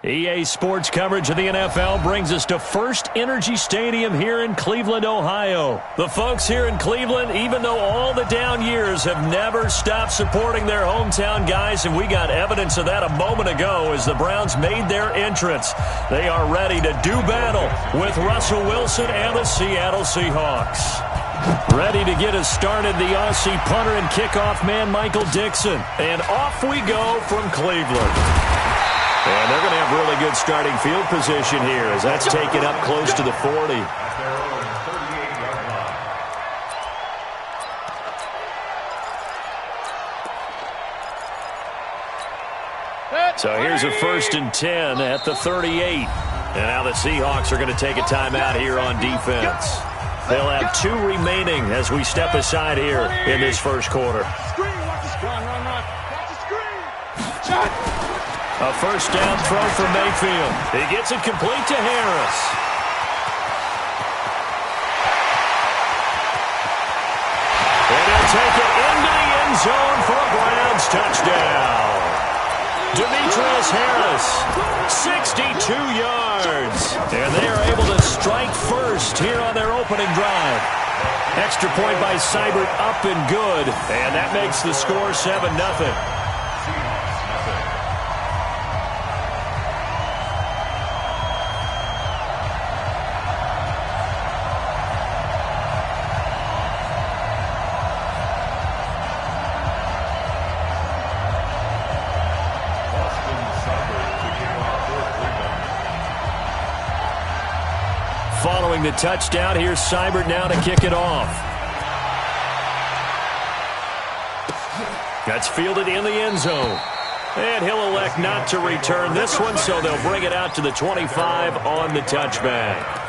EA Sports coverage of the NFL brings us to First Energy Stadium here in Cleveland, Ohio. The folks here in Cleveland, even though all the down years, have never stopped supporting their hometown guys, and we got evidence of that a moment ago as the Browns made their entrance. They are ready to do battle with Russell Wilson and the Seattle Seahawks. Ready to get us started, the Aussie punter and kickoff man, Michael Dixon. And off we go from Cleveland. And they're going to have really good starting field position here as that's taken up close to the 40. So here's a 1st and 10 at the 38. And now the Seahawks are going to take a timeout here on defense. They'll have 2 remaining as we step aside here in this first quarter. A first down throw for Mayfield. He gets it complete to Harris. And he'll take it into the end zone for a Browns touchdown. Demetrius Harris, 62 yards. And they are able to strike first here on their opening drive. Extra point by Seibert, up and good. And that makes the score 7-0. Following the touchdown, here's Seibert now to kick it off. That's fielded in the end zone. And he'll elect not to return this one, so they'll bring it out to the 25 on the touchback.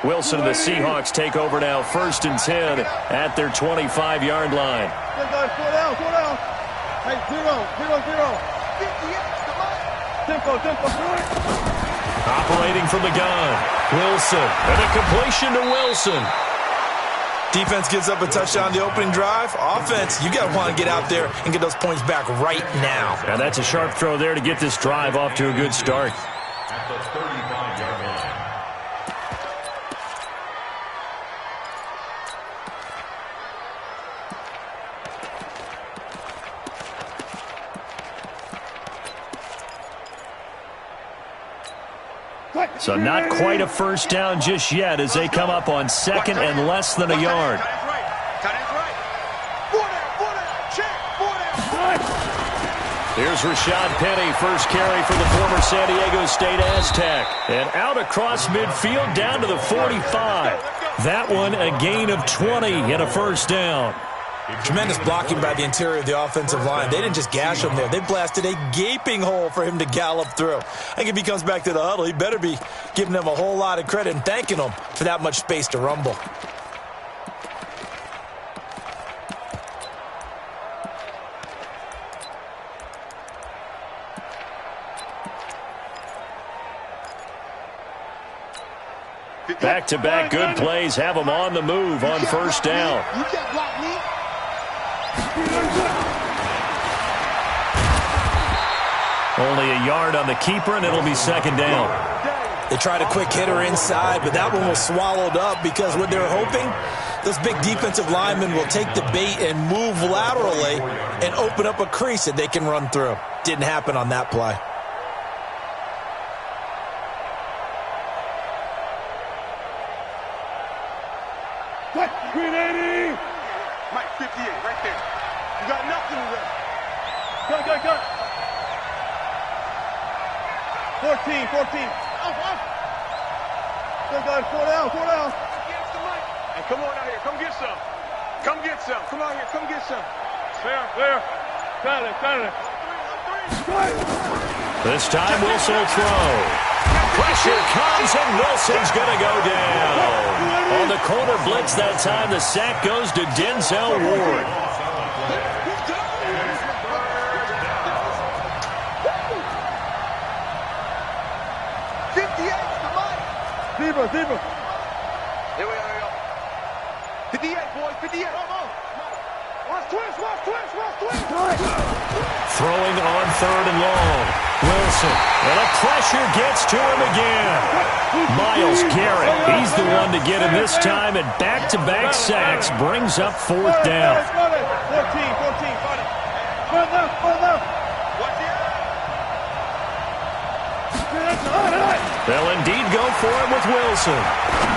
Wilson and the Seahawks take over now, 1st and 10 at their 25-yard line. Operating from the gun, Wilson, and a completion to Wilson. Defense gives up a touchdown the opening drive. Offense, you got to want to get out there and get those points back right now. And that's a sharp throw there to get this drive off to a good start. At the 35-yard line. So not quite a first down just yet as they come up on 2nd and less than a yard. Here's Rashad Penny, first carry for the former San Diego State Aztec. And out across midfield down to the 45. That one a gain of 20 and a first down. Tremendous blocking by the interior of the offensive line. They didn't just gash him there. They blasted a gaping hole for him to gallop through. I think if he comes back to the huddle, he better be giving them a whole lot of credit and thanking them for that much space to rumble. Back-to-back good plays have them on the move on first down. You can't block me. Only a yard on the keeper, and it'll be 2nd down. They tried a quick hitter inside, but that one was swallowed up because what they're hoping, those big defensive linemen will take the bait and move laterally and open up a crease that they can run through. Didn't happen on that play. Mike 58, right there. You got nothing to rest. Go. 14. Go, 4 down. Against the Mike. Hey, come on out here. Come get some. Come get some. Come out here. Come get some. Clear. Got it. This time Wilson will throw. Pressure comes, and Wilson's going to go down. On the corner blitz that time, the sack goes to Denzel Ward. Zebra. Here we go. 58, boys. 58. Watch twist. Throwing on 3rd and long. Wilson, and a pressure gets to him again. Myles Garrett, he's the one to get him this time, and back-to-back sacks brings up 4th down. 14. Front left. They'll indeed go for it with Wilson.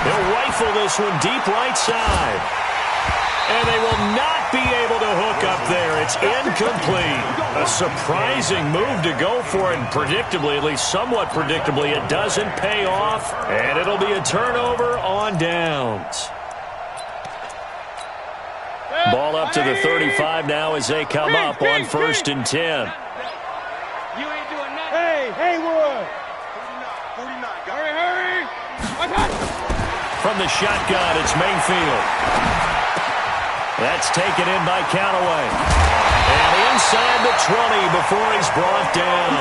He'll rifle this one deep right side. And they will not be able to hook up there. It's incomplete. A surprising move to go for it, and predictably, at least somewhat predictably, it doesn't pay off. And it'll be a turnover on downs. Ball up to the 35 now as they come up on 1st and 10. You ain't doing nothing. Hey, Wood. 49. Hurry. From the shotgun, it's Mayfield. That's taken in by Callaway. And inside the 20 before he's brought down.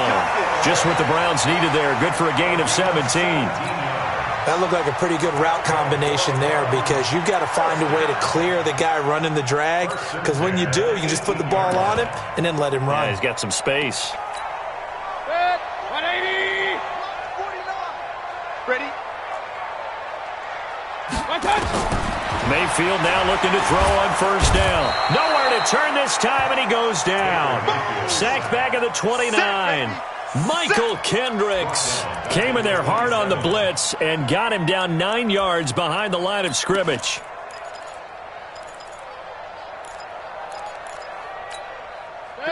Just what the Browns needed there. Good for a gain of 17. That looked like a pretty good route combination there, because you've got to find a way to clear the guy running the drag, because when you do, you just put the ball on him and then let him run. Yeah, he's got some space. 180. 49. Ready. One touch. Mayfield now looking to throw on 1st down. Nowhere to turn this time, and he goes down. Sacked back at the 29. Michael Kendricks came in there hard on the blitz and got him down 9 yards behind the line of scrimmage.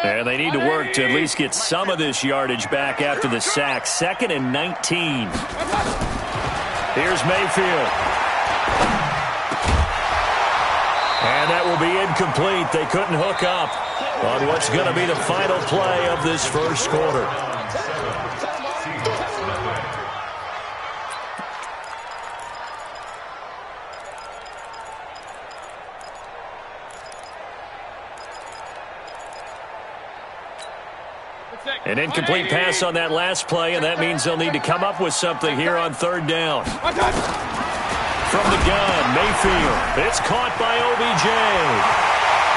And they need to work to at least get some of this yardage back after the sack. 2nd and 19. Here's Mayfield. And that will be incomplete. They couldn't hook up on what's going to be the final play of this first quarter. An incomplete pass on that last play, and that means they'll need to come up with something here on 3rd down. From the gun, Mayfield. It's caught by OBJ.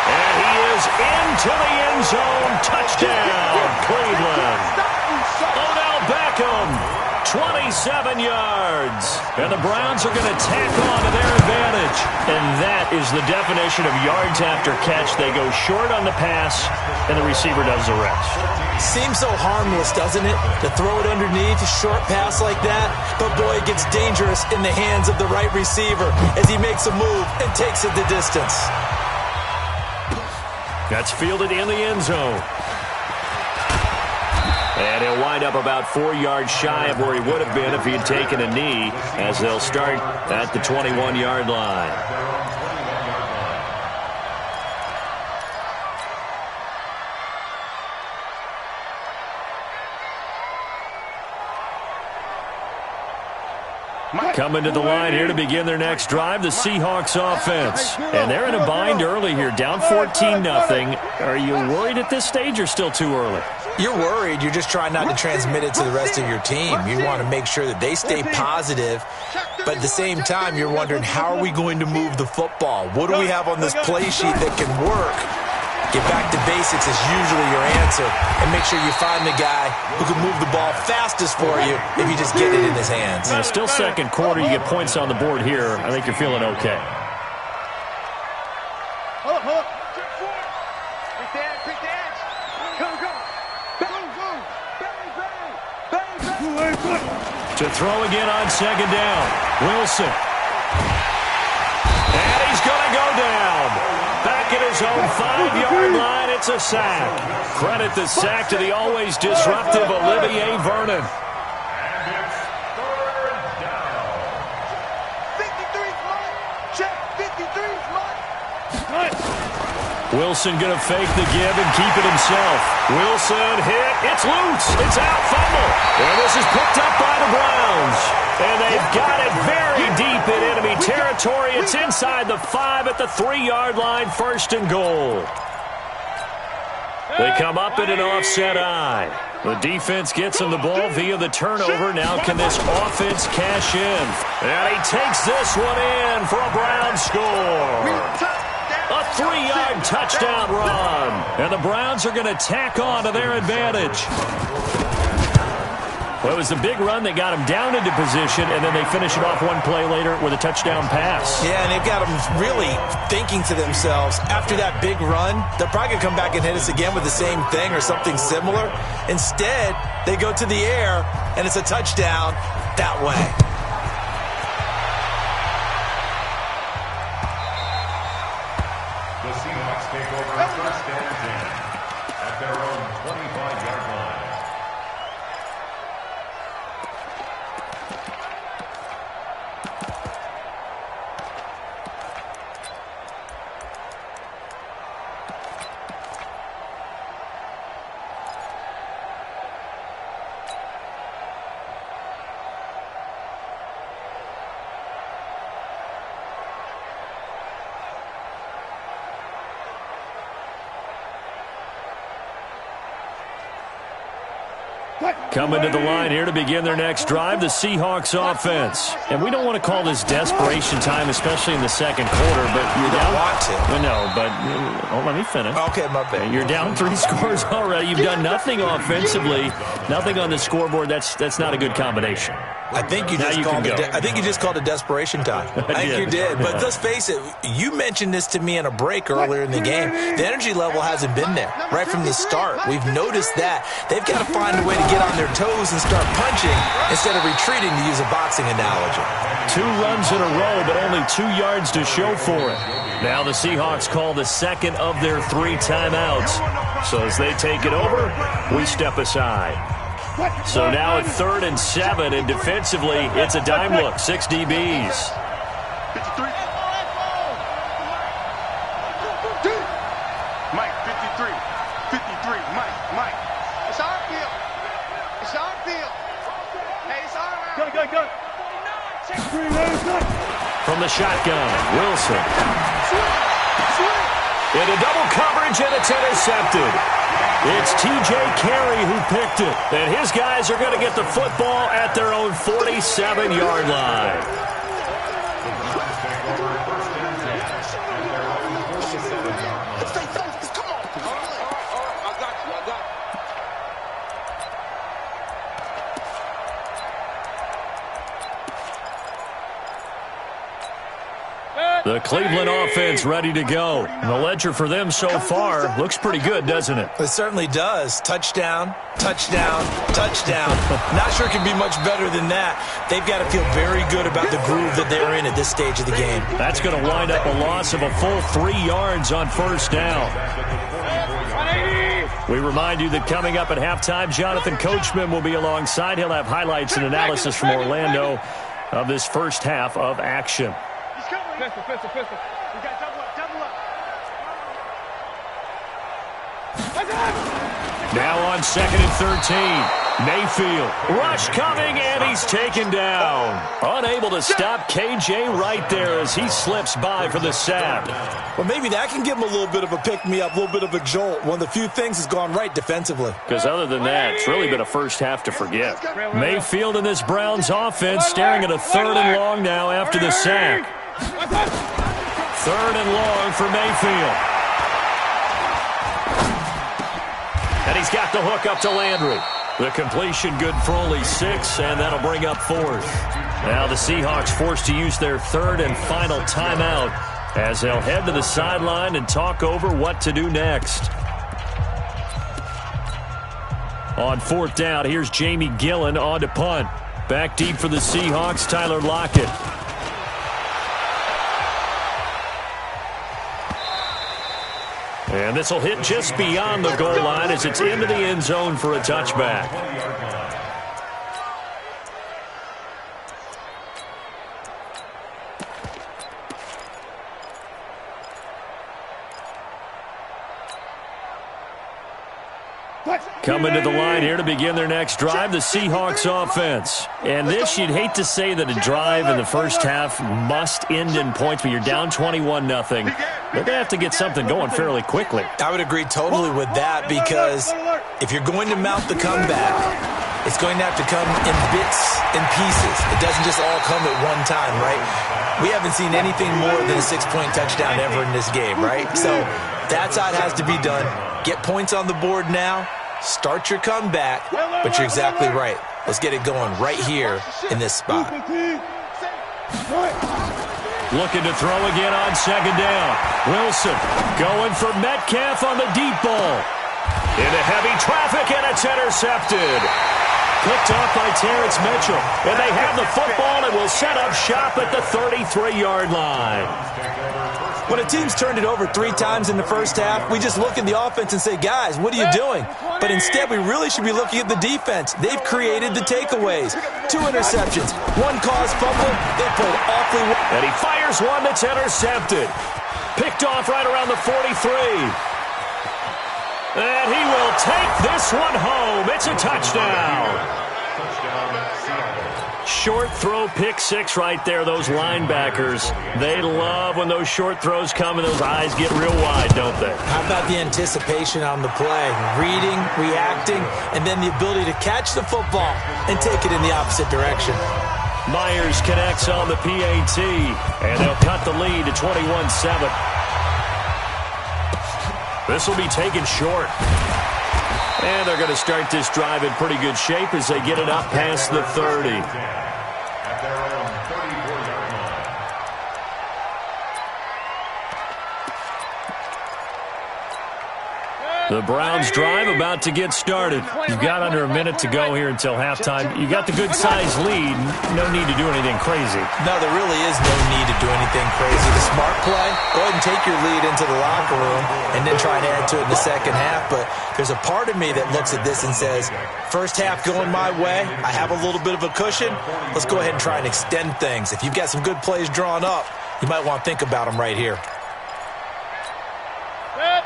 And he is into the end zone. Touchdown, Cleveland. Odell Beckham, 27 yards. And the Browns are going to tack on to their advantage. And that is the definition of yards after catch. They go short on the pass, and the receiver does the rest. Seems so harmless, doesn't it, to throw it underneath a short pass like that? But boy, it gets dangerous in the hands of the right receiver as he makes a move and takes it the distance. That's fielded in the end zone. And he'll wind up about 4 yards shy of where he would have been if he had taken a knee, as they'll start at the 21-yard line. Coming to the line here to begin their next drive, the Seahawks offense. And they're in a bind early here, down 14-0. Are you worried at this stage or still too early? You're worried. You're just trying not to transmit it to the rest of your team. You want to make sure that they stay positive, but at the same time, you're wondering, how are we going to move the football? What do we have on this play sheet that can work? Get back to basics is usually your answer, and make sure you find the guy who can move the ball fastest for you if you just get it in his hands. Yeah, still second quarter. You get points on the board here. I think you're feeling okay. Hold up. Pick the edge. Go. Bang. To throw again on 2nd down. Wilson. And he's going to go down. Back at his own 5-yard line, it's a sack. Credit the sack to the always disruptive Olivier Vernon. And it's 3rd down. 53, check. Wilson going to fake the give and keep it himself. Wilson hit. It's loose. It's out. Fumble. And this is picked up by the Browns. And they've got it very deep in enemy territory. It's inside the 5 at the 3-yard line. 1st and goal. They come up in an offset eye. The defense gets him the ball via the turnover. Now can this offense cash in? And he takes this one in for a Browns score. A 3-yard touchdown run. And the Browns are going to tack on to their advantage. Well, it was the big run that got them down into position, and then they finish it off one play later with a touchdown pass. Yeah, and they've got them really thinking to themselves, after that big run, they're probably going to come back and hit us again with the same thing or something similar. Instead, they go to the air, and it's a touchdown that way. The Seahawks take over 1st and 10 at their own 25-yard line. Coming to the line here to begin their next drive, the Seahawks offense. And we don't want to call this desperation time, especially in the second quarter, but you're down. Want to. No, but let me finish. Okay, my bad. You're down 3 scores already. You've done nothing offensively, nothing on the scoreboard. That's not a good combination. I think you just called it desperation time. I think you did. But let's face it, you mentioned this to me in a break earlier in the game. The energy level hasn't been there right from the start. We've noticed that. They've got to find a way to get on their toes and start punching instead of retreating, to use a boxing analogy. 2 runs in a row, but only 2 yards to show for it. Now the Seahawks call the second of their 3 timeouts. So as they take it over, we step aside. So now at 3rd and 7, and defensively, it's a dime look. 6 DBs. 53. Mike, 53. 53. Mike. It's our field. It's our field. Hey, it's our round. Go. From the shotgun, Wilson. Into double coverage, and it's intercepted. It's T.J. Carey who picked it. And his guys are going to get the football at their own 47-yard line. The Cleveland offense ready to go. And the ledger for them so far looks pretty good, doesn't it? It certainly does. Touchdown. Not sure it can be much better than that. They've got to feel very good about the groove that they're in at this stage of the game. That's going to wind up a loss of a full 3 yards on 1st down. We remind you that coming up at halftime, Jonathan Coachman will be alongside. He'll have highlights and analysis from Orlando of this first half of action. Pistol. We got double up. Now on 2nd and 13. Mayfield. Rush coming, and he's taken down. Unable to stop KJ right there as he slips by for the sack. Well, maybe that can give him a little bit of a pick-me-up, a little bit of a jolt. One of the few things has gone right defensively. Because other than that, it's really been a first half to forget. Mayfield and this Browns offense staring at a 3rd and long now after the sack. 3rd and long for Mayfield. And he's got the hook up to Landry. The completion good for only 6, and that'll bring up 4th. Now the Seahawks forced to use their 3rd and final timeout as they'll head to the sideline and talk over what to do next. On 4th down, here's Jamie Gillen on to punt. Back deep for the Seahawks, Tyler Lockett. And this will hit just beyond the goal line as it's into the end zone for a touchback. Coming to the line here to begin their next drive, the Seahawks offense. And this, you'd hate to say that a drive in the first half must end in points, but you're down 21-0. They're going to have to get something going fairly quickly. I would agree totally with that, because if you're going to mount the comeback, it's going to have to come in bits and pieces. It doesn't just all come at one time, right? We haven't seen anything more than a 6-point touchdown ever in this game, right? So that's how it has to be done. Get points on the board now. Start your comeback, but you're exactly right. Let's get it going right here in this spot. Looking to throw again on second down. Wilson going for Metcalf on the deep ball. Into heavy traffic, and it's intercepted. Picked off by Terrence Mitchell. And they have the football and will set up shop at the 33-yard line. When a team's turned it over 3 times in the first half, we just look at the offense and say, guys, what are you doing? But instead, we really should be looking at the defense. They've created the takeaways. 2 interceptions, 1 caused fumble. They played awfully well. And he fires one that's intercepted. Picked off right around the 43. And he will take this one home. It's a touchdown. Short throw, pick 6 right there. Those linebackers, they love when those short throws come and those eyes get real wide, don't they? How about the anticipation on the play? Reading, reacting, and then the ability to catch the football and take it in the opposite direction. Myers connects on the PAT, and they'll cut the lead to 21-7. This will be taken short. And they're going to start this drive in pretty good shape as they get it up past the 30. At their own 34-yard line. The Browns drive about to get started. You've got under a minute to go here until halftime. You got the good-sized lead. No need to do anything crazy. No, there really is no need to do anything crazy. The smart play, go ahead and take your lead into the locker room and then try and add to it in the second half. But there's a part of me that looks at this and says, first half going my way, I have a little bit of a cushion. Let's go ahead and try and extend things. If you've got some good plays drawn up, you might want to think about them right here.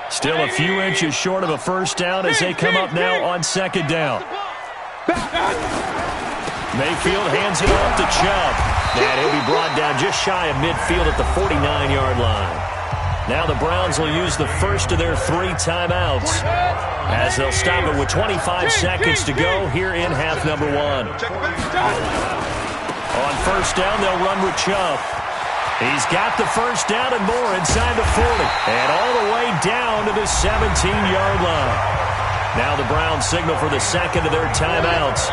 Still a few inches short of a first down as they come up now on second down. Mayfield hands it off to Chubb. And he'll be brought down just shy of midfield at the 49-yard line. Now the Browns will use the first of their 3 timeouts as they'll stop it with 25 seconds to go here in half number 1. On first down, they'll run with Chubb. He's got the first down and more inside the 40. And all the way down to the 17-yard line. Now the Browns signal for the second of their timeouts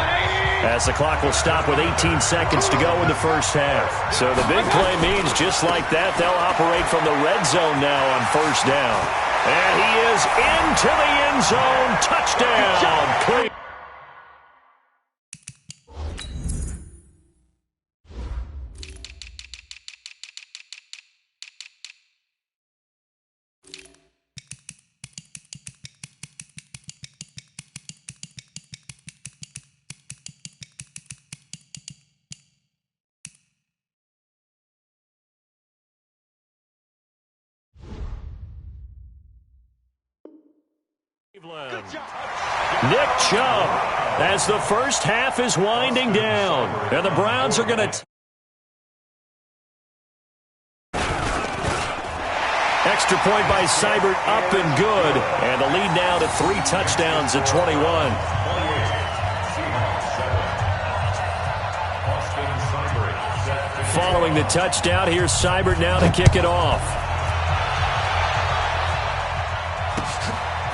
as the clock will stop with 18 seconds to go in the first half. So the big play means just like that, they'll operate from the red zone now on first down. And he is into the end zone. Touchdown. Clear. Nick Chubb as the first half is winding down. And the Browns are going to... Extra point by Seibert up and good. And the lead now to 3 touchdowns at 21. Following the touchdown, here's Seibert now to kick it off.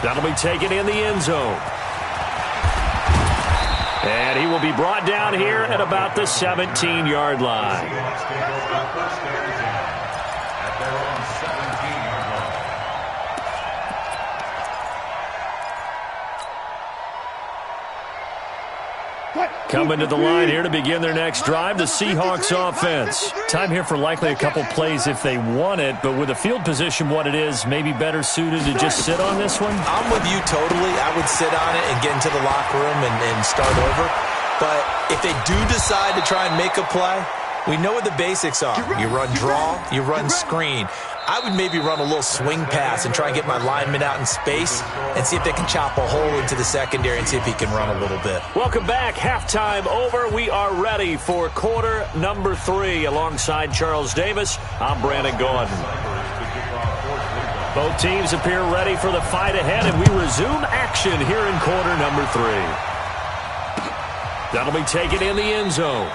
That'll be taken in the end zone. And he will be brought down here at about the 17-yard line. Coming to the line here to begin their next drive, the Seahawks offense. Time here for likely a couple plays if they want it, but with the field position what it is, maybe better suited to just sit on this one? I'm with you totally. I would sit on it and get into the locker room and start over. But if they do decide to try and make a play, We know what the basics are. You run draw, you run screen. I would maybe run a little swing pass and try and get my lineman out in space and see if they can chop a hole into the secondary and see if he can run a little bit. Welcome back. Halftime over. We are ready for quarter number 3. Alongside Charles Davis, I'm Brandon Gordon. Both teams appear ready for the fight ahead, and we resume action here in quarter number 3. That'll be taken in the end zone.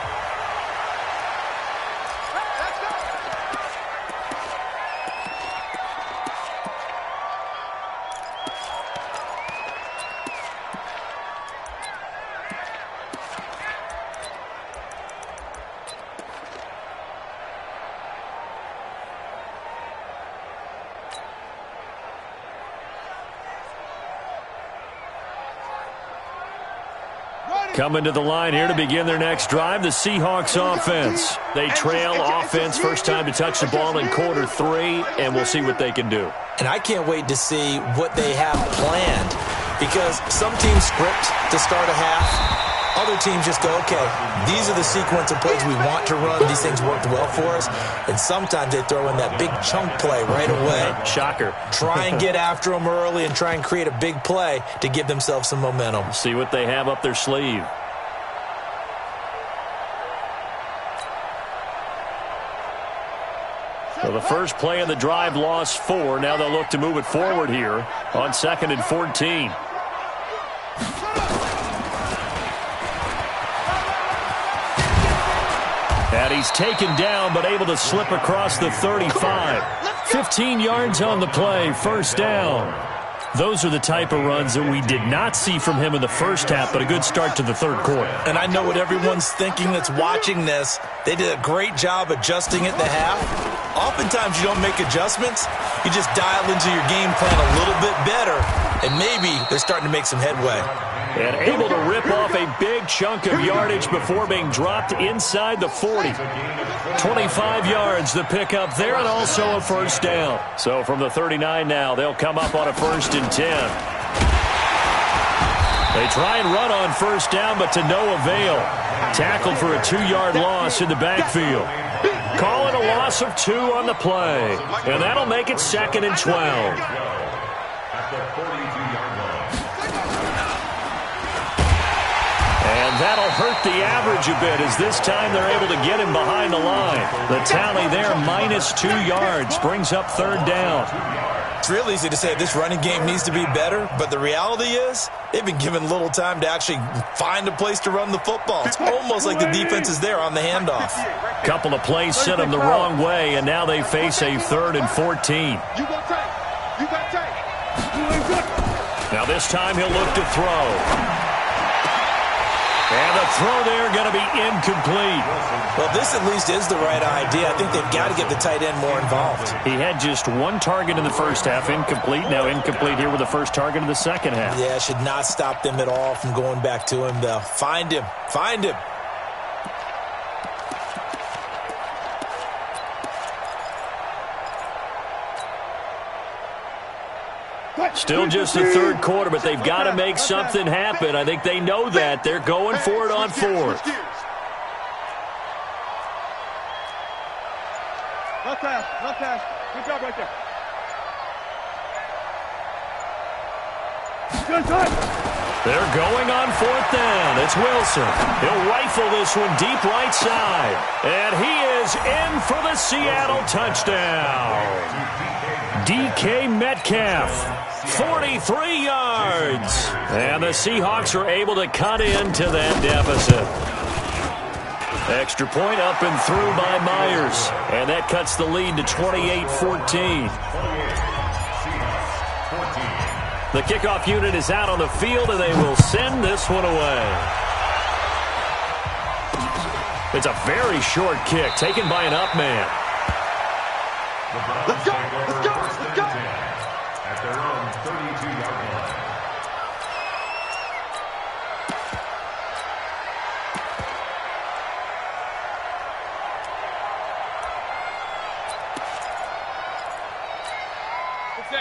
Coming to the line here to begin their next drive, the Seahawks offense. They trail offense, first time to touch the ball in quarter 3, and we'll see what they can do. And I can't wait to see what they have planned, because some teams script to start a half. Other teams just go, okay, these are the sequence of plays we want to run. These things worked well for us. And sometimes they throw in that big chunk play right away. Shocker. Try and get after them early and try and create a big play to give themselves some momentum. See what they have up their sleeve. So the first play of the drive lost 4. Now they'll look to move it forward here on 2nd and 14. And he's taken down, but able to slip across the 35. 15 yards on the play, first down. Those are the type of runs that we did not see from him in the first half, but a good start to the third quarter. And I know what everyone's thinking that's watching this. They did a great job adjusting at the half. Oftentimes you don't make adjustments. You just dial into your game plan a little bit better, and maybe they're starting to make some headway. And able to rip off a big chunk of yardage before being dropped inside the 40. 25 yards the pickup there, and also a first down. So from the 39 now, they'll come up on a 1st and 10. They try and run on first down, but to no avail. Tackled for a 2-yard loss in the backfield. Call it a loss of 2 on the play. And that'll make it 2nd and 12. And that'll hurt the average a bit, as this time they're able to get him behind the line. The tally there, minus 2 yards, brings up 3rd down. It's real easy to say this running game needs to be better, but the reality is they've been given little time to actually find a place to run the football. It's almost like the defense is there on the handoff. Couple of plays sent them the wrong way, and now they face a 3rd and 14. Now this time he'll look to throw. And the throw there going to be incomplete. Well, this at least is the right idea. I think they've got to get the tight end more involved. He had just 1 target in the first half, incomplete. Now incomplete here with the first target in the second half. Yeah, should not stop them at all from going back to him, though. Find him. Find him. Still just the third quarter, but they've got to make something happen. I think they know that. They're going for it on 4th. Not pass. Good job right there. Good time. They're going on 4th down. It's Wilson. He'll rifle this one deep right side. And he is in for the Seattle touchdown. DK Metcalf, 43 yards. And the Seahawks are able to cut into that deficit. Extra point up and through by Myers. And that cuts the lead to 28-14. The kickoff unit is out on the field, and they will send this one away. It's a very short kick taken by an up man. Let's go. At their own 32-yard line.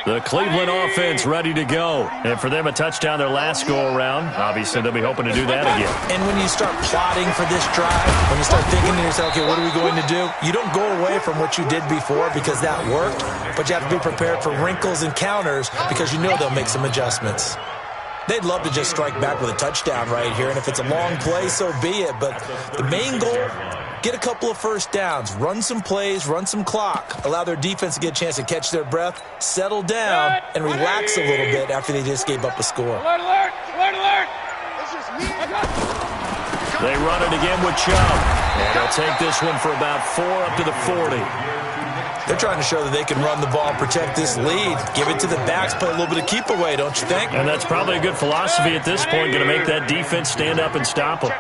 The Cleveland offense ready to go. And for them, a touchdown their last go-around. Obviously, they'll be hoping to do that again. And when you start plotting for this drive, when you start thinking to yourself, okay, what are we going to do? You don't go away from what you did before because that worked, but you have to be prepared for wrinkles and counters because you know they'll make some adjustments. They'd love to just strike back with a touchdown right here, and if it's a long play, so be it. But the main goal, get a couple of first downs, run some plays, run some clock, allow their defense to get a chance to catch their breath, settle down, and relax a little bit after they just gave up a score. Alert, alert, alert, alert. They run it again with Chubb. And they'll take this one for about 4 up to the 40. They're trying to show that they can run the ball and protect this lead. Give it to the backs, play a little bit of keep away, don't you think? And that's probably a good philosophy at this point, going to make that defense stand up and stop them.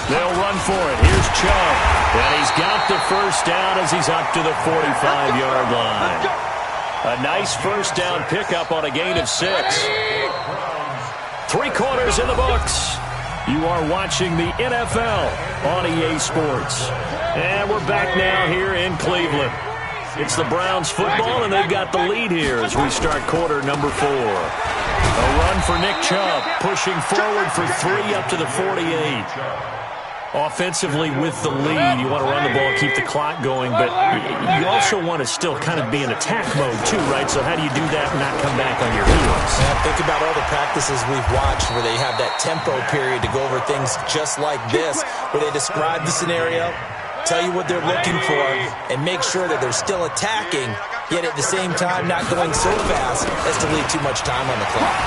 They'll run for it. Here's Chubb. And he's got the first down as he's up to the 45-yard line. A nice first down pickup on a gain of 6. 3 quarters in the books. You are watching the NFL on EA Sports. And we're back now here in Cleveland. It's the Browns football, and they've got the lead here as we start quarter number 4. A run for Nick Chubb, pushing forward for 3 up to the 48. Offensively with the lead, you want to run the ball, keep the clock going, but you also want to still kind of be in attack mode too, right? So how do you do that and not come back on your heels? Yeah, think about all the practices we've watched where they have that tempo period to go over things just like this, where they describe the scenario, tell you what they're looking for, and make sure that they're still attacking, yet at the same time not going so fast as to leave too much time on the clock.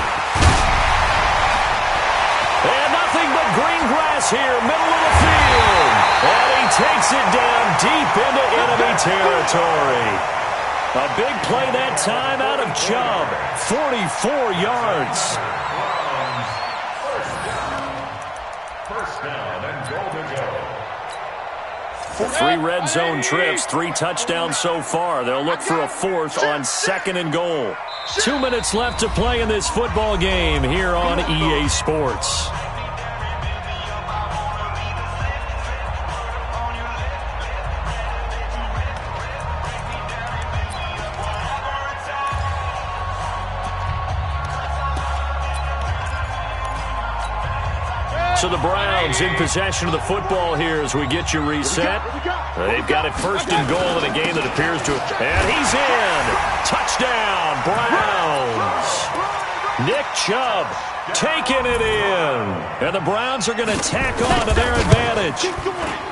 And nothing but green grass here, middle of the field. And he takes it down deep into enemy territory. A big play that time out of Chubb. 44 yards. First down and goal to go. 3 red zone trips, 3 touchdowns so far. They'll look for a 4th on 2nd and goal. 2 minutes left to play in this football game here on EA Sports. So the Browns in possession of the football here as we get you reset. They've got it 1st and goal in a game that appears to have... And he's in! Touchdown, Browns! Nick Chubb taking it in. And the Browns are going to tack on to their advantage.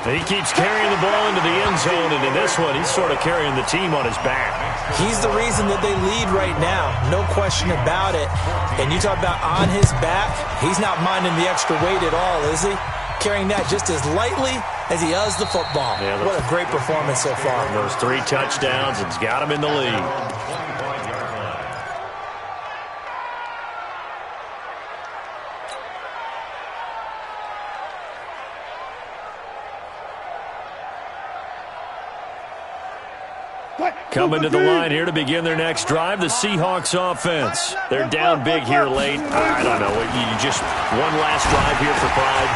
He keeps carrying the ball into the end zone, and in this one, he's sort of carrying the team on his back. He's the reason that they lead right now. No question about it. And you talk about on his back, he's not minding the extra weight at all, is he? Carrying that just as lightly as he does the football. Yeah, what a great performance so far. Those 3 touchdowns, it's got him in the lead. Coming to the line here to begin their next drive, the Seahawks offense. They're down big here late. I don't know. You just one last drive here for pride.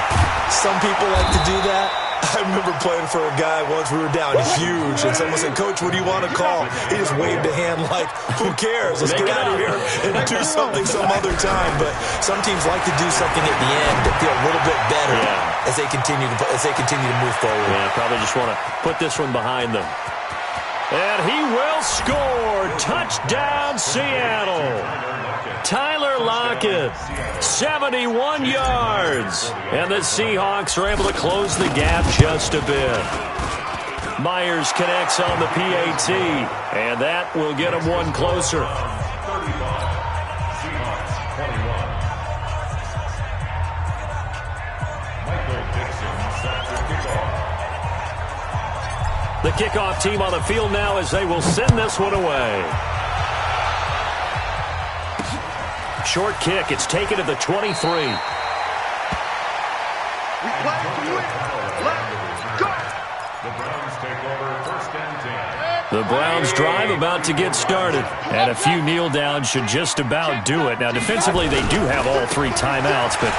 Some people like to do that. I remember playing for a guy once. We were down huge, and someone said, "Coach, what do you want to call?" He just waved a hand like, "Who cares? Let's get out of here and do something some other time." But some teams like to do something at the end to feel a little bit better as they continue to move forward. Yeah, probably just want to put this one behind them. And he will score. Touchdown, Seattle. Tyler Lockett, 71 yards. And the Seahawks are able to close the gap just a bit. Myers connects on the PAT, and that will get him one closer. The kickoff team on the field now as they will send this one away. Short kick. It's taken at the 23. We play to win. Let's go. The Browns take over 1st and 10. The Browns drive about to get started. And a few kneel downs should just about do it. Now, defensively, they do have all 3 timeouts, but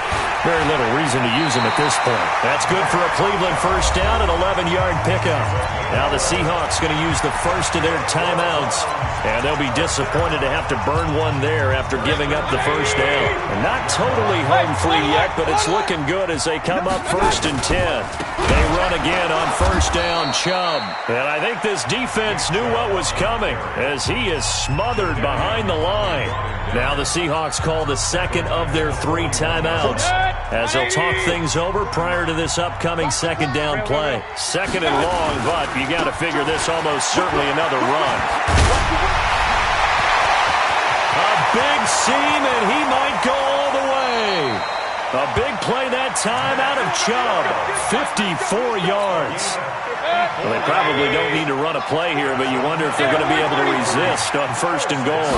very little reason to use them at this point. That's good for a Cleveland first down, an 11-yard pickup. Now the Seahawks going to use the first of their timeouts, and they'll be disappointed to have to burn one there after giving up the first down. And not totally home free yet, but it's looking good as they come up 1st and 10. They run again on first down, Chubb. And I think this defense knew what was coming as he is smothered behind the line. Now the Seahawks call the second of their 3 timeouts as they'll talk things over prior to this upcoming second down play. Second and long, but you got to figure this almost certainly another run. A big seam, and he might go all the way. A big play that time out of Chubb. 54 yards. Well, they probably don't need to run a play here, but you wonder if they're going to be able to resist on first and goal.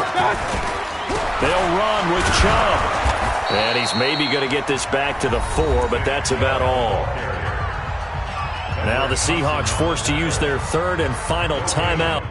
They'll run with Chubb. And he's maybe going to get this back to the 4, but that's about all. Now the Seahawks forced to use their 3rd and final timeout.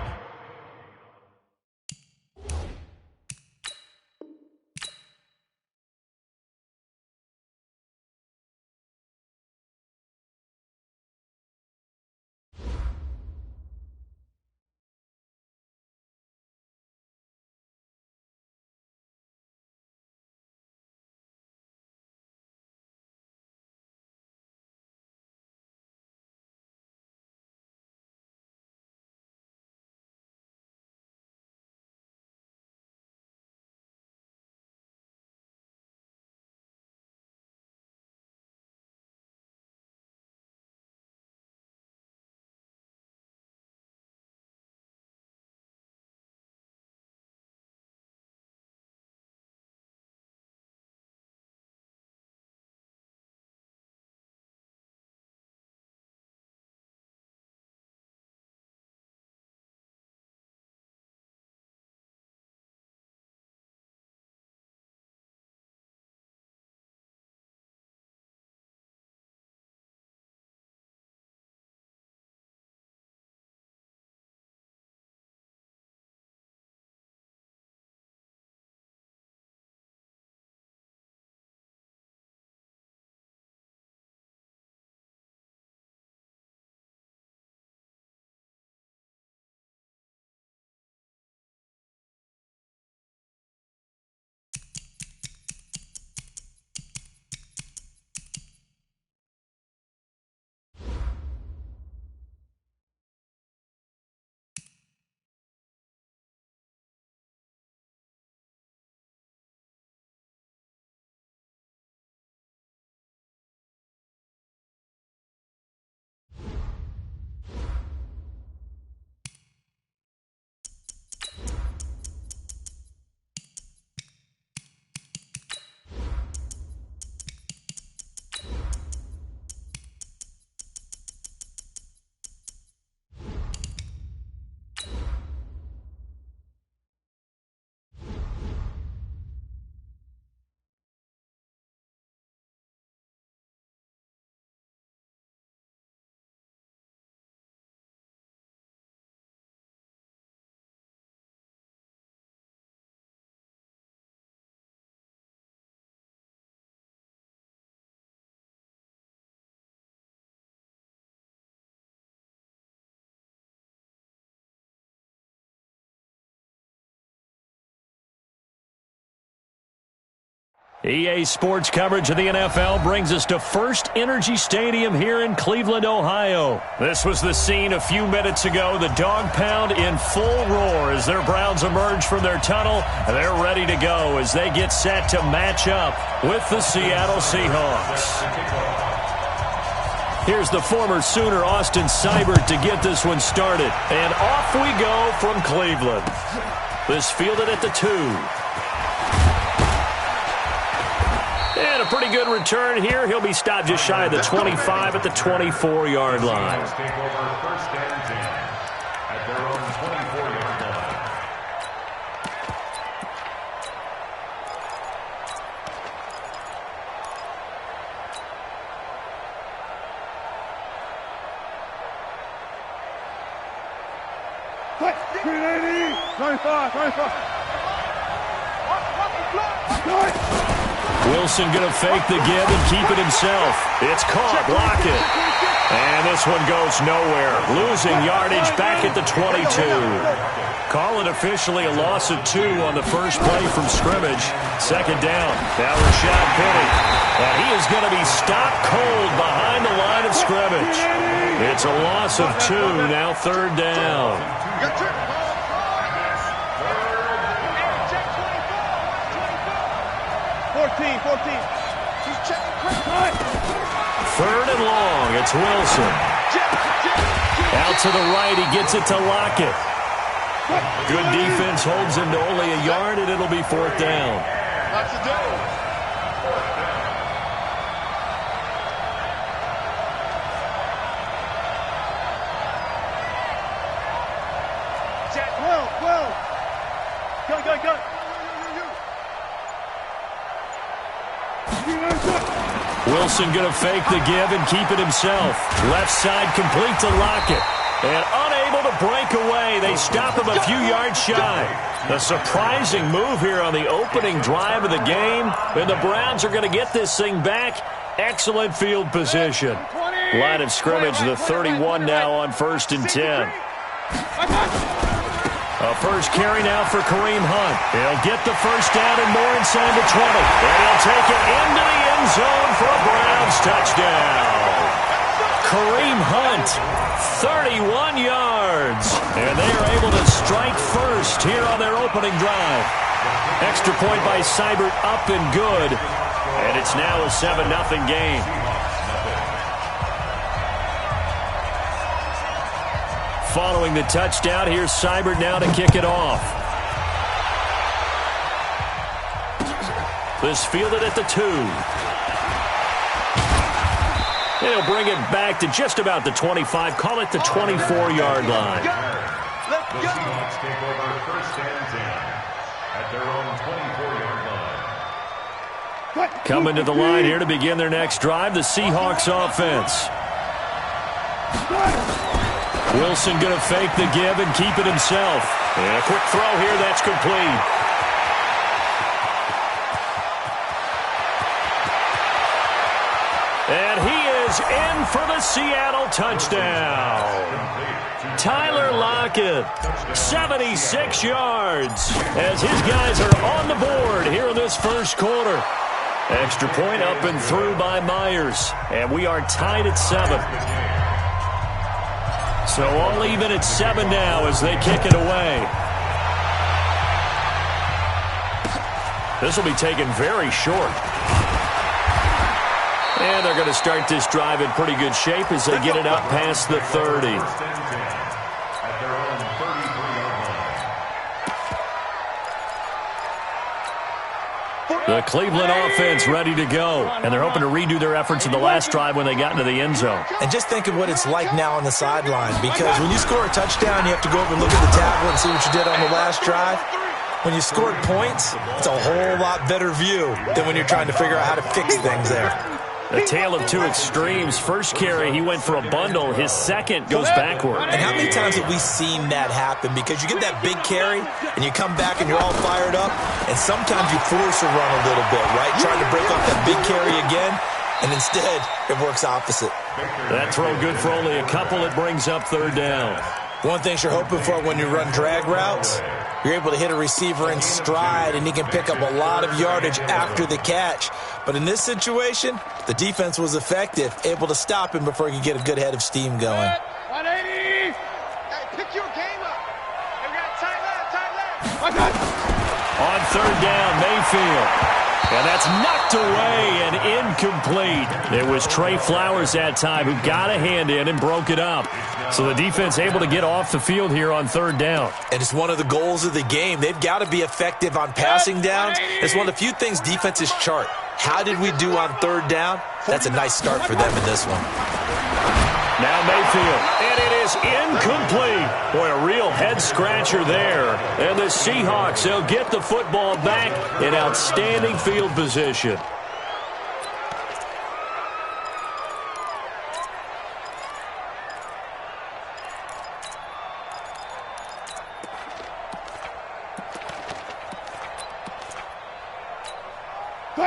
EA Sports coverage of the NFL brings us to First Energy Stadium here in Cleveland, Ohio. This was the scene a few minutes ago. The dog pound in full roar as their Browns emerge from their tunnel. And they're ready to go as they get set to match up with the Seattle Seahawks. Here's the former Sooner, Austin Seibert, to get this one started. And off we go from Cleveland. This fielded at the 2. And a pretty good return here. He'll be stopped just shy of the 25 at the 24-yard line. Take over first and 10 at their own 24-yard line. Wilson going to fake the give and keep it himself. It's caught. Lockett. And this one goes nowhere. Losing yardage back at the 22. Call it officially a loss of 2 on the first play from scrimmage. Second down. Now Rashad Penny. And he is going to be stopped cold behind the line of scrimmage. It's a loss of 2. Now third down. 14. He's checking quick. Third and long. It's Wilson. Out to the right. He gets it to Lockett. Good defense holds him to only a yard, and it'll be fourth down. That's the day. Go. Wilson going to fake the give and keep it himself. Left side complete to Lockett. And unable to break away. They stop him a few yards shy. A surprising move here on the opening drive of the game. And the Browns are going to get this thing back. Excellent field position. Line of scrimmage, the 31 now on 1st and 10. A first carry now for Kareem Hunt. He'll get the first down and more inside the 20. And he'll take it into the end zone for a Browns touchdown. Kareem Hunt, 31 yards. And they are able to strike first here on their opening drive. Extra point by Seibert up and good. And it's now a 7-0 game. Following the touchdown, here's Seibert now to kick it off. This fielded at the 2. He'll bring it back to just about the 25. Call it the 24-yard line. The Seahawks take over 1st and 10 at their own 24-yard line. Coming to the line here to begin their next drive, the Seahawks offense. Wilson going to fake the give and keep it himself. And a quick throw here, that's complete. And he is in for the Seattle touchdown. Tyler Lockett, 76 yards, as his guys are on the board here in this first quarter. Extra point up and through by Myers. And we are tied at 7. So all even at 7 now as they kick it away. This will be taken very short. And they're going to start this drive in pretty good shape as they get it up past the 30. At their own 33-yard line. The Cleveland offense ready to go. And they're hoping to redo their efforts in the last drive when they got into the end zone. And just think of what it's like now on the sideline, because when you score a touchdown, you have to go over and look at the tablet and see what you did on the last drive. When you scored points, it's a whole lot better view than when you're trying to figure out how to fix things there. A tale of two extremes. First carry, he went for a bundle. His second goes backward. And how many times have we seen that happen? Because you get that big carry, and you come back and you're all fired up, and sometimes you force a run a little bit, right? Trying to break off that big carry again, and instead, it works opposite. That throw good for only a couple. It brings up third down. One thing you're hoping for when you run drag routes, you're able to hit a receiver in stride, and he can pick up a lot of yardage after the catch. But in this situation, the defense was effective, able to stop him before he could get a good head of steam going. 180. Hey, pick your game up. Hey, we got tight left. On third down, Mayfield. And that's knocked away and incomplete. It was Trey Flowers that time who got a hand in and broke it up. So the defense able to get off the field here on third down. And it's one of the goals of the game. They've got to be effective on passing downs. It's one of the few things defenses chart. How did we do on third down? That's a nice start for them in this one. Now Mayfield, and it is incomplete. Boy, a real head-scratcher there. And the Seahawks, they'll get the football back in outstanding field position.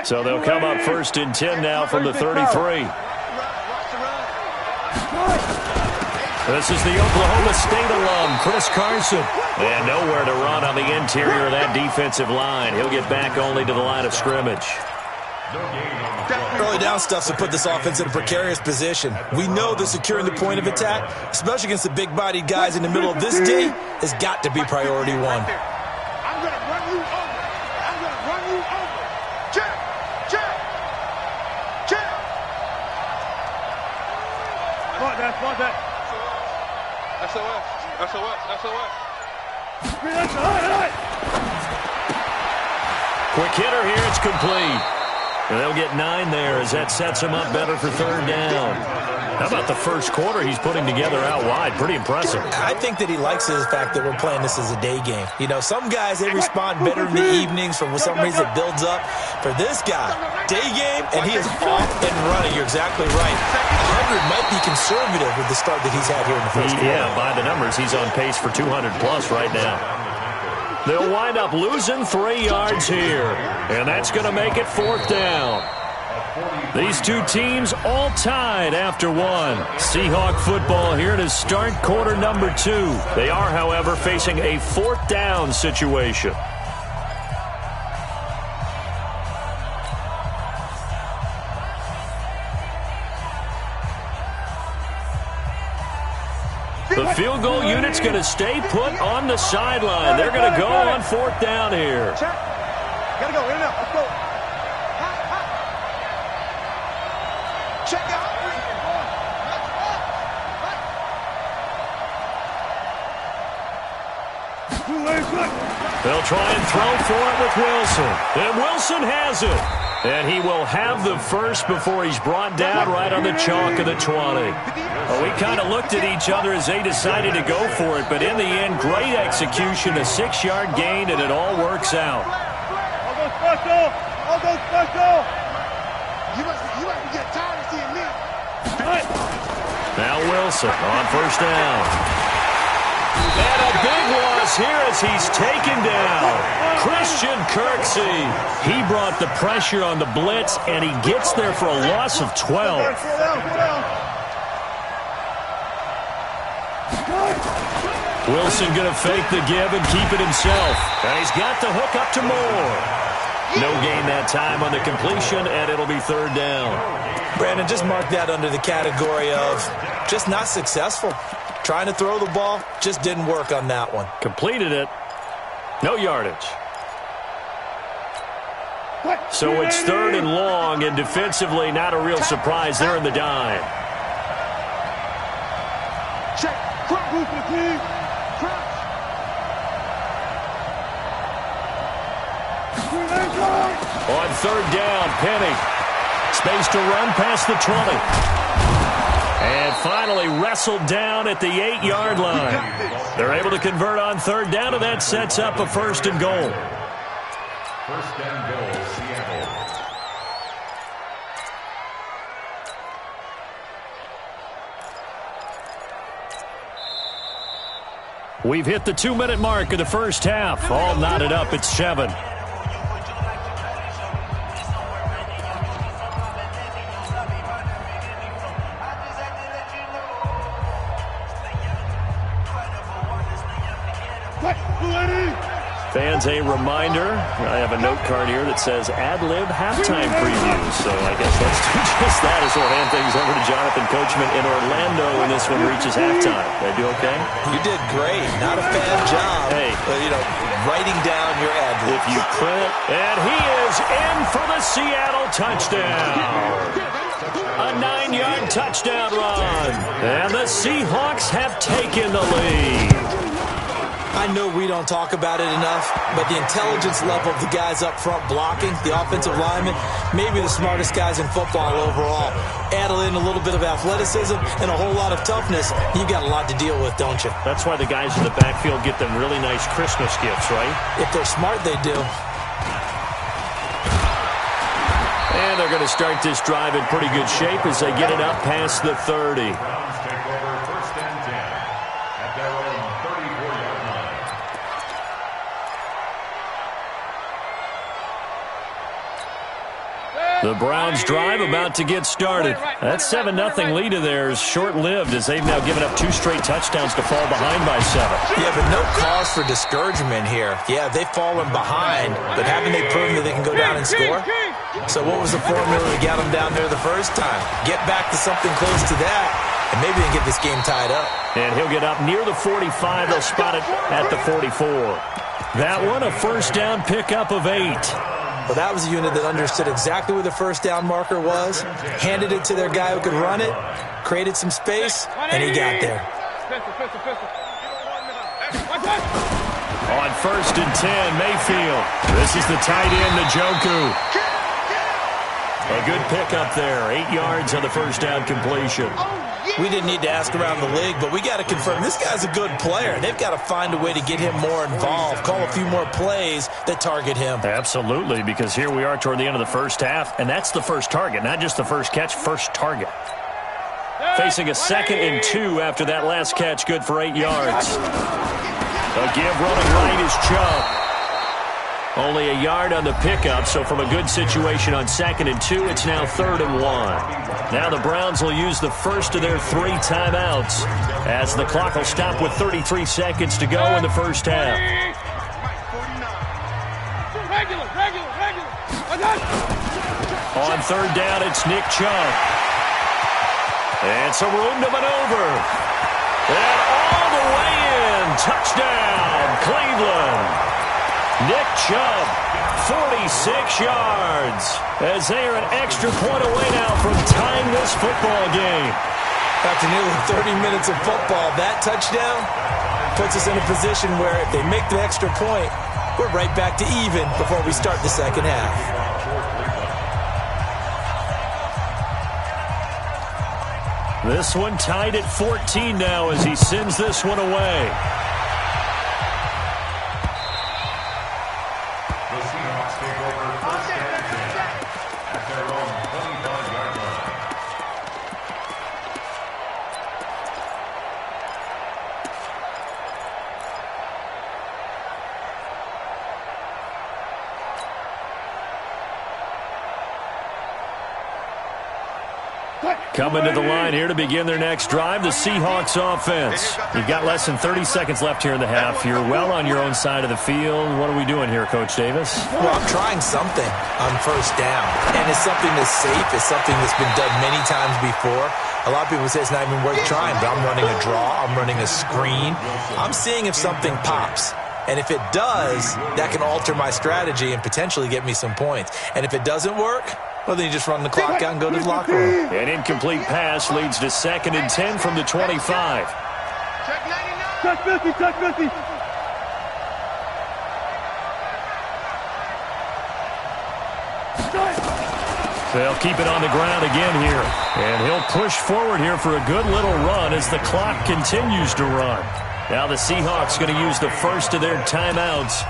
So they'll come up 1st and 10 now from the 33. This is the Oklahoma State alum, Chris Carson. And nowhere to run on the interior of that defensive line. He'll get back only to the line of scrimmage. Early down stuff to put this offense in a precarious position. We know that securing the point of attack, especially against the big-bodied guys in the middle of this D, has got to be priority one. I'm going to run you over. I'm going to run you over. Check, check, check. Spot that. SOS, SOS, SOS. Quick hitter here, it's complete. And they'll get 9 there as that sets them up better for 3rd down. How about the first quarter he's putting together out wide? Pretty impressive. I think that he likes the fact that we're playing this as a day game. You know, some guys, they respond better in the evenings. For some reason, it builds up. For this guy, day game, and he is off and running. You're exactly right. 100 might be conservative with the start that he's had here in the first quarter. Yeah, by the numbers, he's on pace for 200-plus right now. They'll wind up losing 3 yards here, and that's going to make it 4th down. These two teams all tied after 1. Seahawk football here to start quarter number 2. They are, however, facing a 4th down situation. The field goal unit's going to stay put on the sideline. They're going to go on 4th down here. Check. Gotta go. In and out. Let's go. Check out. They'll try and throw for it with Wilson. And Wilson has it. And he will have the first before he's brought down right on the chalk of the 20. Well, we kind of looked at each other as they decided to go for it, but in the end, great execution, a 6-yard gain, and it all works out. I'll go special. I'll go special. You must be getting tired of seeing me. Now Wilson on 1st down. And a big loss here as he's taken down. Christian Kirksey. He brought the pressure on the blitz, and he gets there for a loss of 12. Wilson going to fake the give and keep it himself. And he's got the hook up to Moore. No gain that time on the completion, and it'll be 3rd down. Brandon, just mark that under the category of just not successful. Trying to throw the ball, just didn't work on that one. Completed it. No yardage. So it's 3rd and long, and defensively not a real surprise. They're in the dime. Check. Crouch. Move for the team. Crouch. On 3rd down, Penny. Space to run past the 20. And finally wrestled down at the 8-yard line. They're able to convert on 3rd down, and that sets up a 1st and goal. 1st and goal, Seattle. We've hit the 2-minute mark of the first half. All knotted up at 7. Fans, a reminder, I have a note card here that says ad-lib halftime preview. So I guess let's do just that as we'll hand things over to Jonathan Coachman in Orlando when this one reaches halftime. Did I do okay? You did great. Not a bad job. Hey. Writing down your ad-lib. If you print. And he is in for the Seattle touchdown. A 9-yard touchdown run. And the Seahawks have taken the lead. I know we don't talk about it enough, but the intelligence level of the guys up front blocking, the offensive linemen, maybe the smartest guys in football overall. Add in a little bit of athleticism and a whole lot of toughness, you've got a lot to deal with, don't you? That's why the guys in the backfield get them really nice Christmas gifts, right? If they're smart, they do. And they're going to start this drive in pretty good shape as they get it up past the 30. Take over 1st and 10 at their own 34-yard line. The Browns drive about to get started. That 7-0 lead of theirs short-lived as they've now given up 2 straight touchdowns to fall behind by 7. Yeah, but no cause for discouragement here. Yeah, they've fallen behind, but haven't they proven that they can go down and score? So what was the formula to get them down there the first time? Get back to something close to that, and maybe they can get this game tied up. And he'll get up near the 45. They'll spot it at the 44. That one, a first down pickup of 8. Well, that was a unit that understood exactly where the first down marker was, handed it to their guy who could run it, created some space, and he got there. On 1st and 10, Mayfield. This is the tight end, Njoku. A good pickup there. 8 yards on the first down completion. We didn't need to ask around the league, but we got to confirm this guy's a good player. They've got to find a way to get him more involved, call a few more plays that target him. Absolutely, because here we are toward the end of the first half, and that's the first target, not just the first catch, first target. Facing a 2nd and 2 after that last catch, good for 8 yards. A give running right is Chubb. Only a yard on the pickup, so from a good situation on 2nd and 2, it's now 3rd and 1. Now the Browns will use the first of their 3 timeouts as the clock will stop with 33 seconds to go in the first half. On 3rd down, it's Nick Chubb. And some room to maneuver. And all the way in. Touchdown, Cleveland. Nick Chubb, 46 yards, as they are an extra point away now from tying this football game. After nearly 30 minutes of football, that touchdown puts us in a position where if they make the extra point, we're right back to even before we start the second half. This one tied at 14 now as he sends this one away. Coming to the line here to begin their next drive, the Seahawks offense. You've got less than 30 seconds left here in the half. You're well on your own side of the field. What are we doing here, Coach Davis? Well, I'm trying something on first down, and it's something that's safe. It's something that's been done many times before. A lot of people say it's not even worth trying, but I'm running a draw. I'm running a screen. I'm seeing if something pops. And if it does, that can alter my strategy and potentially get me some points. And if it doesn't work, well, then you just run the clock out and go to the locker room. An incomplete pass leads to 2nd and 10 from the 25. Touch 50, touch 50. They'll keep it on the ground again here. And he'll push forward here for a good little run as the clock continues to run. Now the Seahawks going to use the first of their timeouts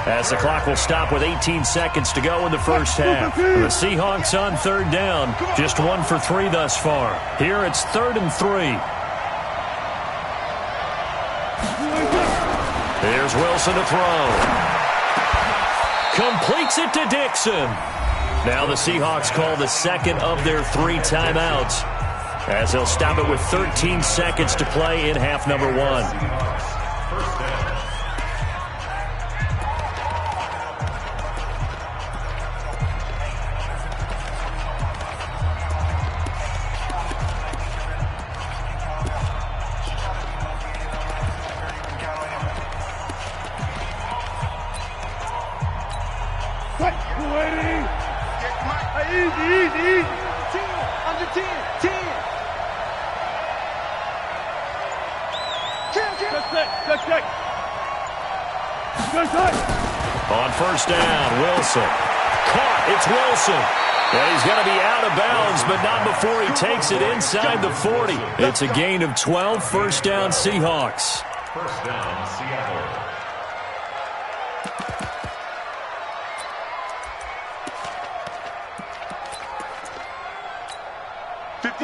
as the clock will stop with 18 seconds to go in the first half. The Seahawks on 3rd down, just 1 for 3 thus far. Here it's 3rd and 3. Here's Wilson to throw. Completes it to Dixon. Now the Seahawks call the 2nd of their 3 timeouts as they'll stop it with 13 seconds to play in half number 1. Easy. 10, under 10, 10. Check. On 1st down, Wilson. Caught. It's Wilson. And he's going to be out of bounds, but not before he takes it inside the 40. It's a gain of 12, 1st down Seahawks. 1st down, Seattle.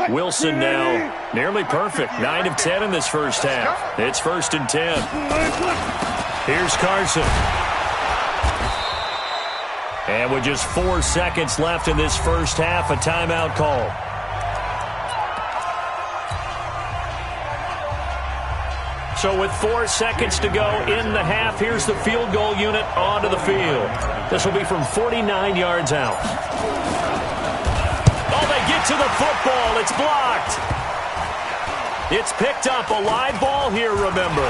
Wilson now nearly perfect. 9 of 10 in this first half. It's 1st and 10. Here's Carson. And with just 4 seconds left in this first half, a timeout call. So with 4 seconds to go in the half, here's the field goal unit onto the field. This will be from 49 yards out. Oh, they get to the football. It's blocked. It's picked up. A live ball here, remember.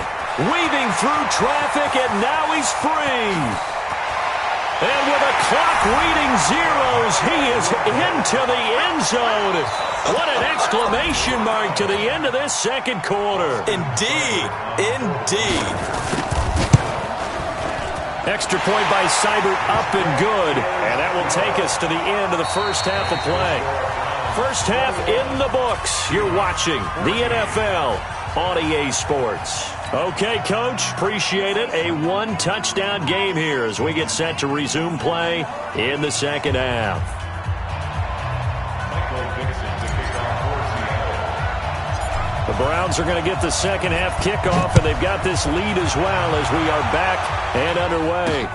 Weaving through traffic, and now he's free. And with a clock reading zeros, he is into the end zone. What an exclamation mark to the end of this second quarter. Indeed. Indeed. Extra point by Seibert, up and good. And that will take us to the end of the first half of play. First half in the books. You're watching the NFL on EA Sports. Okay, Coach, appreciate it. A one-touchdown game here as we get set to resume play in the second half. The Browns are going to get the second half kickoff, and they've got this lead as well as we are back and underway.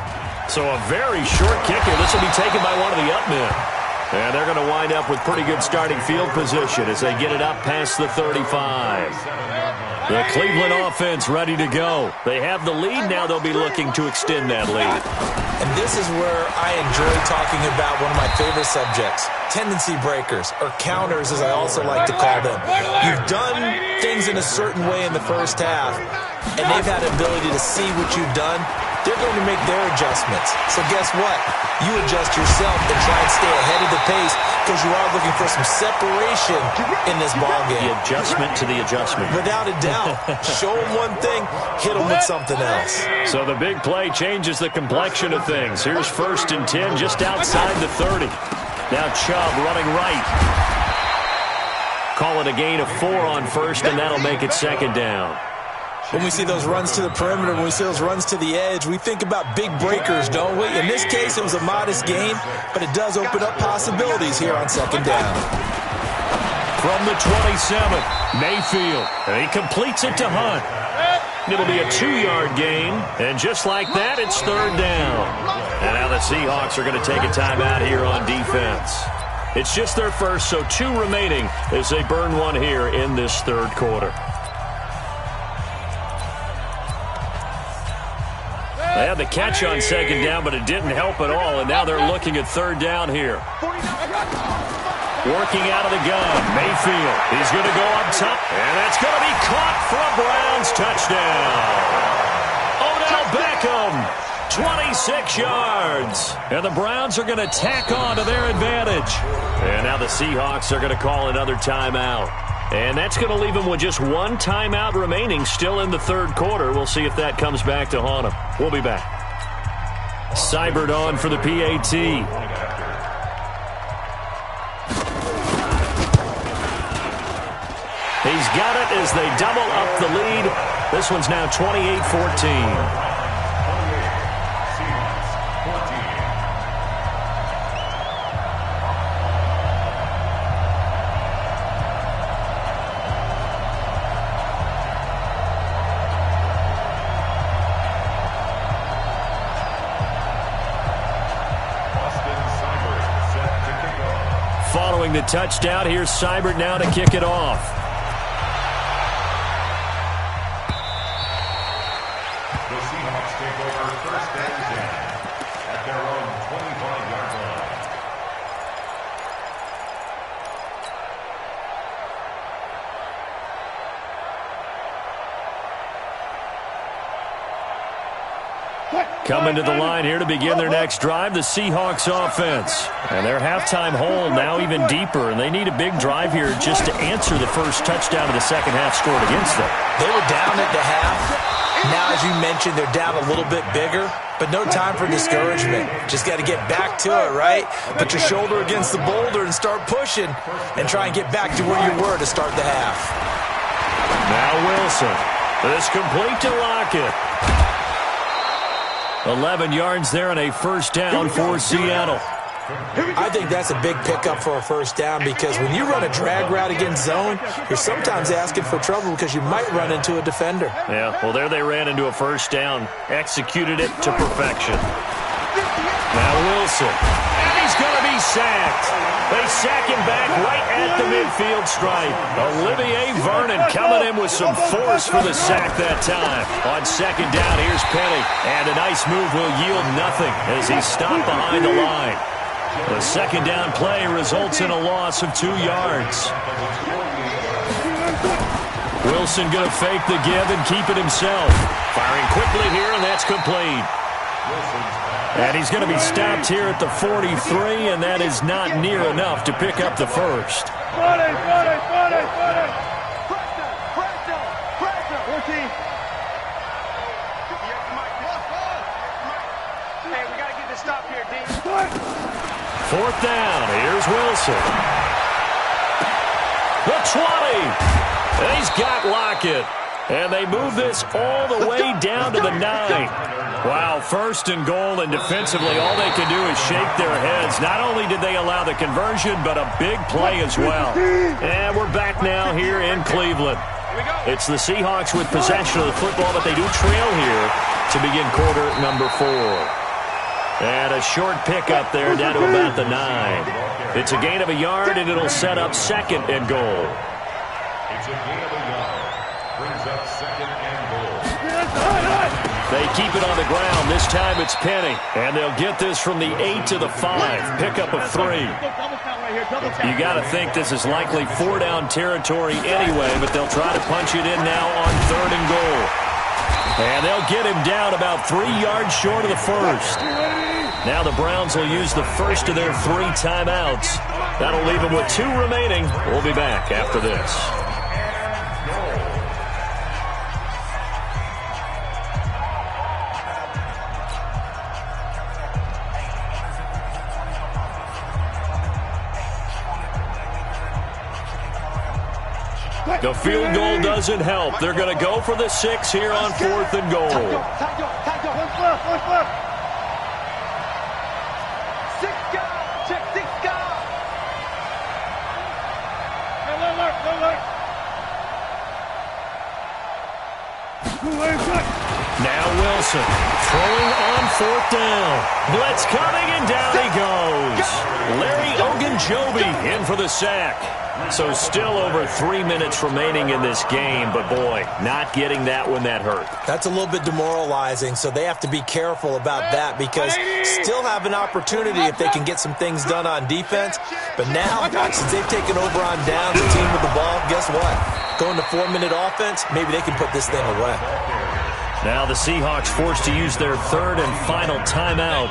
So a very short kicker. This will be taken by one of the up men. And they're going to wind up with pretty good starting field position as they get it up past the 35. The Cleveland offense ready to go. They have the lead. Now they'll be looking to extend that lead. And this is where I enjoy talking about one of my favorite subjects, tendency breakers, or counters as I also like to call them. You've done things in a certain way in the first half, and they've had the ability to see what you've done. They're going to make their adjustments. So guess what? You adjust yourself and try and stay ahead of the pace because you are looking for some separation in this ballgame. The adjustment to the adjustment. Without a doubt. Show them one thing, hit them with something else. So the big play changes the complexion of things. Here's 1st and 10 just outside the 30. Now Chubb running right. Call it a gain of 4 on first, and that'll make it second down. When we see those runs to the perimeter, when we see those runs to the edge, we think about big breakers, don't we? In this case, it was a modest gain, but it does open up possibilities here on second down. From the 27, Mayfield, and he completes it to Hunt. It'll be a 2-yard gain, and just like that, it's third down. And now the Seahawks are going to take a timeout here on defense. It's just their first, so 2 remaining as they burn one here in this third quarter. They had the catch on second down, but it didn't help at all, and now they're looking at third down here. Working out of the gun, Mayfield. He's going to go up top, and that's going to be caught for a Browns touchdown. Odell Beckham, 26 yards. And the Browns are going to tack on to their advantage. And now the Seahawks are going to call another timeout. And that's going to leave them with just 1 timeout remaining still in the third quarter. We'll see if that comes back to haunt them. We'll be back. Seibert on for the PAT. He's got it as they double up the lead. This one's now 28-14. Following the touchdown, here's Seibert now to kick it off. The Seahawks take over 1st and 10 at their own 25-yard line. Coming to the line here to begin their next drive, the Seahawks offense. And their halftime hold now even deeper, and they need a big drive here just to answer the first touchdown of the second half scored against them. They were down at the half. Now, as you mentioned, they're down a little bit bigger, but no time for discouragement. Just got to get back to it, right? Put your shoulder against the boulder and start pushing and try and get back to where you were to start the half. Now Wilson. This complete to Lockett. 11 yards there and a first down for Seattle. I think that's a big pickup for a first down because when you run a drag route against zone, you're sometimes asking for trouble because you might run into a defender. Yeah, well, there they ran into a first down, executed it to perfection. Now Wilson. And he's going to be sacked. They sack him back right at the midfield stripe. Olivier Vernon coming in with some force for the sack that time. On second down, here's Penny. And a nice move will yield nothing as he's stopped behind the line. The second down play results in a loss of 2 yards. Wilson going to fake the give and keep it himself. Firing quickly here, and that's complete. And he's going to be stopped here at the 43, and that is not near enough to pick up the first. Hey, we got to get this stop here, D. Fourth down. Here's Wilson. The 20. And he's got Lockett. And they move this all the way down to the 9. Wow, first and goal, and defensively all they can do is shake their heads. Not only did they allow the conversion, but a big play as well. And we're back now here in Cleveland. It's the Seahawks with possession of the football, but they do trail here to begin quarter number 4. And a short pickup there down to about the 9. It's a gain of a yard, and it'll set up second and goal. It's a gain of a yard. Brings up second and goal. They keep it on the ground. This time it's Penny. And they'll get this from the 8 to the 5. Pickup of 3. You got to think this is likely 4-down territory anyway, but they'll try to punch it in now on third and goal. And they'll get him down about 3 yards short of the first. Now the Browns will use the first of their 3 timeouts. That'll leave them with 2 remaining. We'll be back after this. The field goal doesn't help. They're going to go for the 6 here on 4th and goal. Now Wilson throwing on 4th down. Blitz coming, and down he goes. Larry Ogunjobi in for the sack. So still over 3 minutes remaining in this game, but boy, not getting that one that hurt. That's a little bit demoralizing, so they have to be careful about that because still have an opportunity if they can get some things done on defense. But now, since they've taken over on downs, the team with the ball, guess what? Going to 4-minute offense, maybe they can put this thing away. Now the Seahawks forced to use their 3rd and final timeout.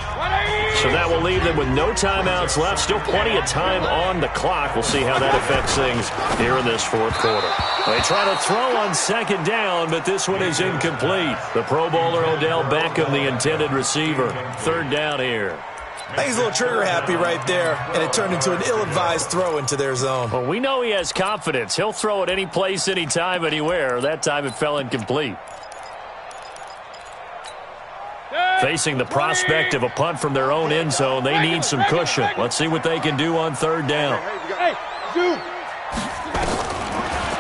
So that will leave them with no timeouts left. Still plenty of time on the clock. We'll see how that affects things here in this 4th quarter. They try to throw on 2nd down, but this one is incomplete. The Pro Bowler Odell Beckham, the intended receiver. 3rd down here. I think he's a little trigger happy right there, and it turned into an ill-advised throw into their zone. Well, we know he has confidence. He'll throw it any place, anytime, anywhere. That time it fell incomplete. Facing the prospect of a punt from their own end zone, they need some cushion. Let's see what they can do on 3rd down.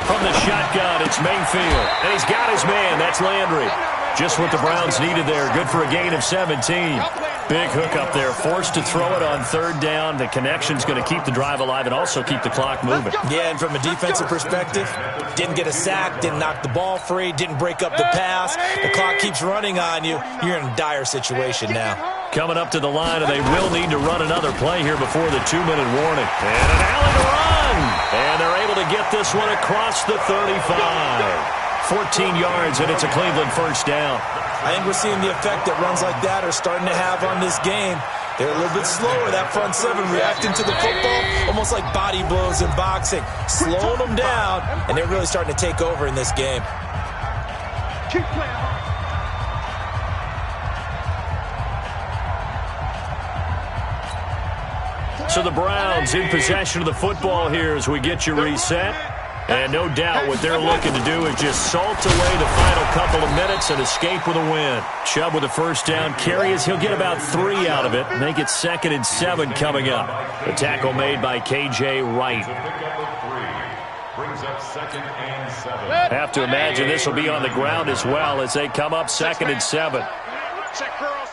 From the shotgun, it's Mayfield. And he's got his man. That's Landry. Just what the Browns needed there. Good for a gain of 17. Big hook up there. Forced to throw it on 3rd down. The connection's going to keep the drive alive and also keep the clock moving. Yeah, and from a defensive perspective, didn't get a sack, didn't knock the ball free, didn't break up the pass. The clock keeps running on you. You're in a dire situation now. Coming up to the line, and they will need to run another play here before the 2-minute warning. And an alley to run. And they're able to get this one across the 35. 14 yards, and it's a Cleveland first down. I think we're seeing the effect that runs like that are starting to have on this game. They're a little bit slower, that front 7, reacting to the football, almost like body blows in boxing, slowing them down, and they're really starting to take over in this game. Keep playing. So the Browns in possession of the football here as we get you reset. And no doubt what they're looking to do is just salt away the final couple of minutes and escape with a win. Chubb with the first down carry as he'll get about 3 out of it. Make it 2nd and 7 coming up. The tackle made by K.J. Wright. Brings up 2nd and 7. Have to imagine this will be on the ground as well as they come up 2nd and 7. Check girls.